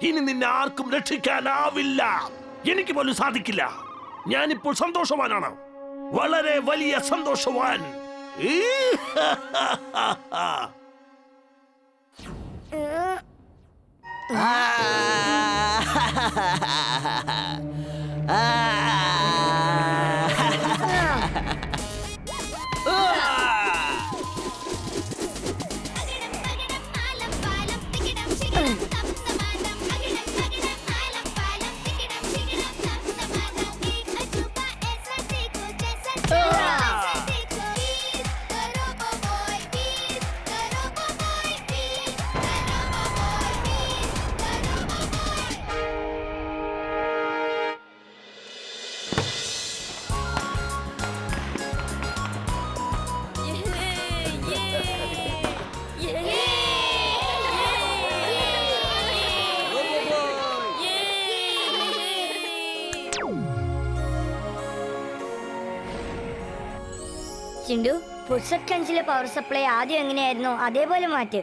ഇനി നിന്നെ ആർക്കും രക്ഷിക്കാനാവില്ല. എനിക്ക് പോലും സാധിക്കില്ല. ഞാനിപ്പോൾ സന്തോഷവാനാണ്, വളരെ വലിയ സന്തോഷവാൻ. ചിണ്ടു, ഫുഡ്സെറ്റ് കഞ്ചിലെ പവർ സപ്ലൈ ആദ്യം എങ്ങനെയായിരുന്നു അതേപോലെ മാറ്റ്.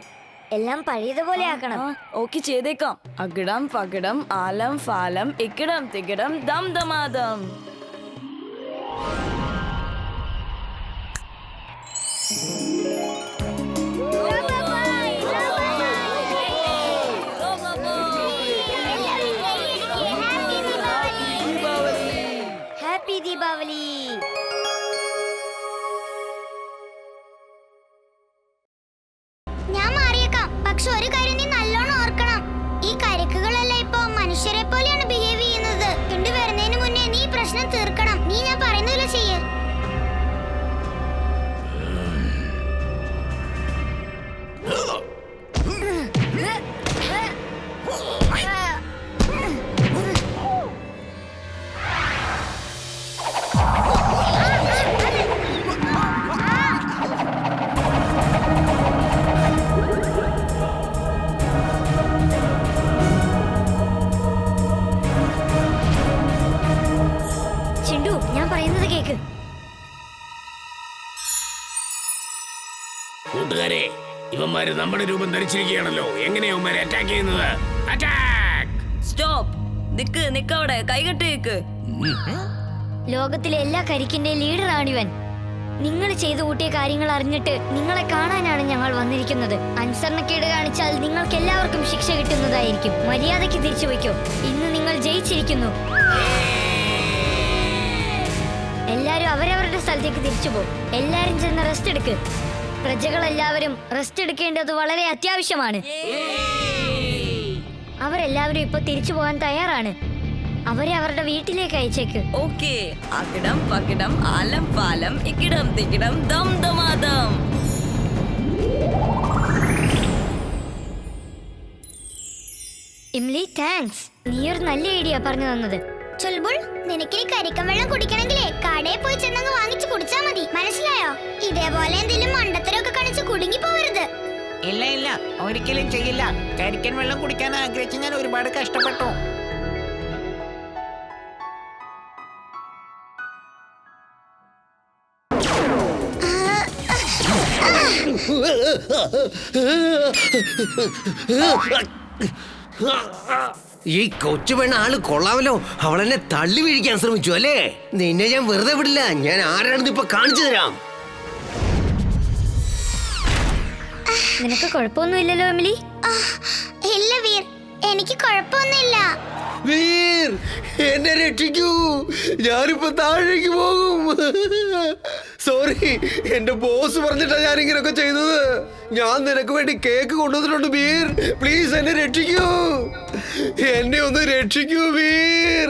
എല്ലാം പഴയതുപോലെ ആക്കണം. ഓക്കെ, ചെയ്തേക്കാം. അകിടം പകിടം ആലം ഫാലം ഇക്കിടം തികിടം ദം ദമാദം. ഹാപ്പി ദീപാവലി. ഞാൻ മാറിയേക്കാം, പക്ഷെ ഒരു കാര്യം നീ നല്ലോണം ഓർക്കണം. ഈ കരിക്കുകളെല്ലാം ഇപ്പൊ മനുഷ്യരെ പോലെയാണ് ബിഹേവ് ചെയ്യുന്നത്. കൊണ്ട് വരുന്നതിന് മുന്നേ നീ പ്രശ്നം തീർക്കണം. നീ ഞാൻ പറയുന്നതില്ല ചെയ്യ്. ചിണ്ടു, ഞാൻ പറയുന്നത് കേക്ക്. കൂട്ടുകാരെ, ഇവന്മാര് നമ്മുടെ രൂപം ധരിച്ചിരിക്കുകയാണല്ലോ. എങ്ങനെയാ ഇവന്മാരെ അറ്റാക്ക് ചെയ്യുന്നത്? അറ്റാക്ക്! സ്റ്റോപ്പ്. നിക്കവിടെ, കൈകെട്ട് നിക്ക്. ലോകത്തിലെ എല്ലാ കരിക്കിന്റെ ലീഡറാണിവൻ. നിങ്ങൾ ചെയ്തു കൂട്ടിയ കാര്യങ്ങൾ അറിഞ്ഞിട്ട് നിങ്ങളെ കാണാനാണ് ഞങ്ങൾ വന്നിരിക്കുന്നത്. അനുസരണക്കേട് കാണിച്ചാൽ നിങ്ങൾക്ക് എല്ലാവർക്കും ശിക്ഷ കിട്ടുന്നതായിരിക്കും. മര്യാദയ്ക്ക് തിരിച്ചു വയ്ക്കോ. ഇന്ന് നിങ്ങൾ ജയിച്ചിരിക്കുന്നു. എല്ലാരും അവരവരുടെ സ്ഥലത്തേക്ക് തിരിച്ചു പോകും. എല്ലാരും ചെന്ന് റെസ്റ്റ് എടുക്ക്. പ്രജകളെല്ലാവരും റെസ്റ്റ് എടുക്കേണ്ടത് വളരെ അത്യാവശ്യമാണ്. അവരെല്ലാവരും ഇപ്പൊ തിരിച്ചു പോകാൻ തയ്യാറാണ്. അവരെ അവരുടെ വീട്ടിലേക്ക് അയച്ചേക്ക്. ഓക്കെ. അകിടം പകിടം ആലം ഫാലം ഇക്കിടം തികിടം ദം ദമാദം. ഇംലി, താങ്ക്സ്. നീ ഒരു നല്ല ഐഡിയ പറഞ്ഞു തന്നത്. ചുൽബുൾ, നിനക്കിനി കരിക്കൻ വെള്ളം കുടിക്കണമെങ്കിലേ കടയിൽ പോയി ചെന്നങ്ങ് വാങ്ങിച്ചു കുടിച്ചാ മതി. മനസ്സിലായോ? ഇതേപോലെ എന്തെങ്കിലും മണ്ടത്തരമൊക്കെ കാണിച്ച് കുടുങ്ങി പോവരുത്. ഇല്ല ഇല്ല, ഒരിക്കലും ചെയ്യില്ല. കരിക്കൻ വെള്ളം കുടിക്കാൻ ആഗ്രഹിച്ച് ഞാൻ ഒരുപാട് കഷ്ടപ്പെട്ടു. ഈ കൊച്ചു പെണ്ണ ആള് കൊള്ളാമല്ലോ. അവളെന്നെ തള്ളി വീഴിക്കാൻ ശ്രമിച്ചു അല്ലേ? നിന്നെ ഞാൻ വെറുതെ വിടില്ല. ഞാൻ ആരാണെന്ന് ഇപ്പൊ കാണിച്ചു തരാം. നിനക്ക് കുഴപ്പമൊന്നുമില്ലല്ലോ എമിലി? ഇല്ല വീർ, എനിക്ക് കുഴപ്പമൊന്നുമില്ല. വീർ, എന്നെ രക്ഷിക്കൂ. ഞാനിപ്പോ താഴേക്ക് പോകും. സോറി, എന്റെ ബോസ് പറഞ്ഞിട്ടാ ഞാൻ ഇങ്ങനെയൊക്കെ ചെയ്തത്. ഞാൻ നിനക്ക് വേണ്ടി കേക്ക് കൊണ്ടുവന്നിട്ടുണ്ട് വീർ. പ്ലീസ് എന്നെ രക്ഷിക്കൂ. എന്നെ ഒന്ന് രക്ഷിക്കൂ വീർ.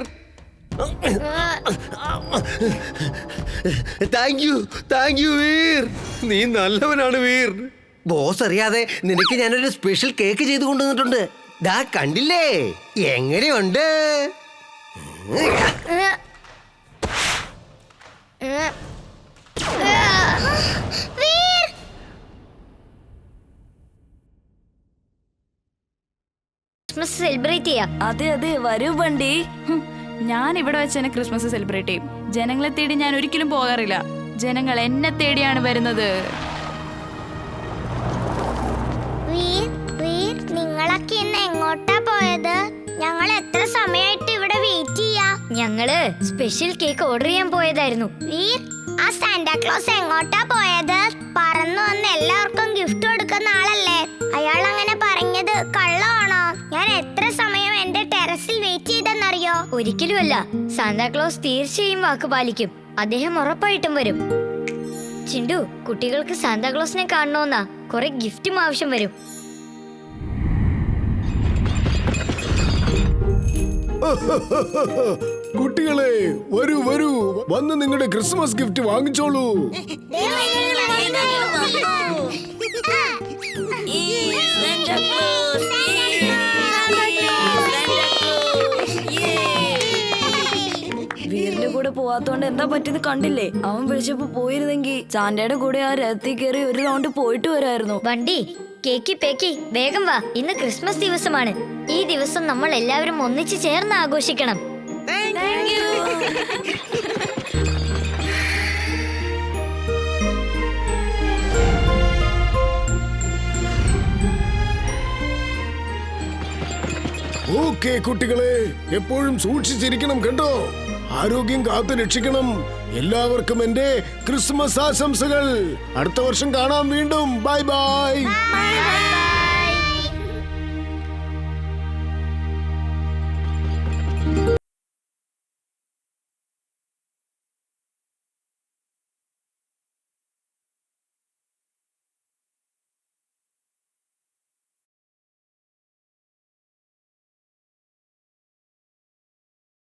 Thank you Veer. നീ നല്ലവനാണ് വീർ. ബോസ് അറിയാതെ നിനക്ക് ഞാനൊരു സ്പെഷ്യൽ കേക്ക് ചെയ്ത് കൊണ്ടുവന്നിട്ടുണ്ട്. ദാ കണ്ടില്ലേ, എങ്ങനെയുണ്ട്? ക്രിസ്മസ് സെലിബ്രേറ്റ് ചെയ്യാം. അതെ, വരൂ ബണ്ടി. ഞാൻ ഇവിടെ വെച്ച് തന്നെ ക്രിസ്മസ് സെലിബ്രേറ്റ് ചെയ്യും. ജനങ്ങളെ തേടി ഞാൻ ഒരിക്കലും പോകാറില്ല. ജനങ്ങൾ എന്നെ തേടിയാണ് വരുന്നത്. വീർ, നിങ്ങളൊക്കെ ഇന്ന് എങ്ങോട്ടാ പോയത്? ഞങ്ങള് സ്പെഷ്യൽ കേക്ക് ഓർഡർ ചെയ്യാൻ പോയതായിരുന്നു. വീർ, ആ സാന്റാക്ലോസ് എങ്ങോട്ടാ പോയത്? പറന്നു വന്ന് എല്ലാവർക്കും ഗിഫ്റ്റ് കൊടുക്കുന്ന ആളല്ലേ? അയാൾ അങ്ങനെ പറഞ്ഞത് കള്ളമാണോ? ഞാൻ എത്ര സമയം എന്റെ ടെറസിൽ വെയിറ്റ് ചെയ്തെന്നറിയോ? ഒരിക്കലുമല്ല. സാന്താക്ലോസ് തീർച്ചയായും വാക്ക് പാലിക്കും. അദ്ദേഹം ഉറപ്പായിട്ടും വരും. ചിണ്ടു, കുട്ടികൾക്ക് സാന്താക്ലോസിനെ കാണണമെന്നാ കുറെ ഗിഫ്റ്റും ആവശ്യം വരും. കുട്ടികളെ വരൂ വരൂ, വന്ന് നിങ്ങളുടെ ക്രിസ്മസ് ഗിഫ്റ്റ് വാങ്ങിച്ചോളൂ. വീറിന്റെ കൂടെ പോവാത്തോണ്ട് എന്താ പറ്റിയത് കണ്ടില്ലേ? അവൻ വിളിച്ചപ്പോ പോയിരുന്നെങ്കിൽ സാന്റയുടെ കൂടെ ആ രഥത്തിൽ കയറി ഒരു റൗണ്ട് പോയിട്ട് വരായിരുന്നു. വണ്ടി കേക്കി പേക്കി വേഗം വാ. ഇന്ന് ക്രിസ്മസ് ദിവസമാണ്. ഈ ദിവസം നമ്മൾ എല്ലാവരും ഒന്നിച്ച് ചേർന്ന് ആഘോഷിക്കണം. ഓക്കെ കുട്ടികളെ, എപ്പോഴും സൂക്ഷിച്ചിരിക്കണം കേട്ടോ. ആരോഗ്യം കാത്തു രക്ഷിക്കണം. എല്ലാവർക്കും എന്റെ ക്രിസ്മസ് ആശംസകൾ. അടുത്ത വർഷം കാണാം വീണ്ടും. Bye bye.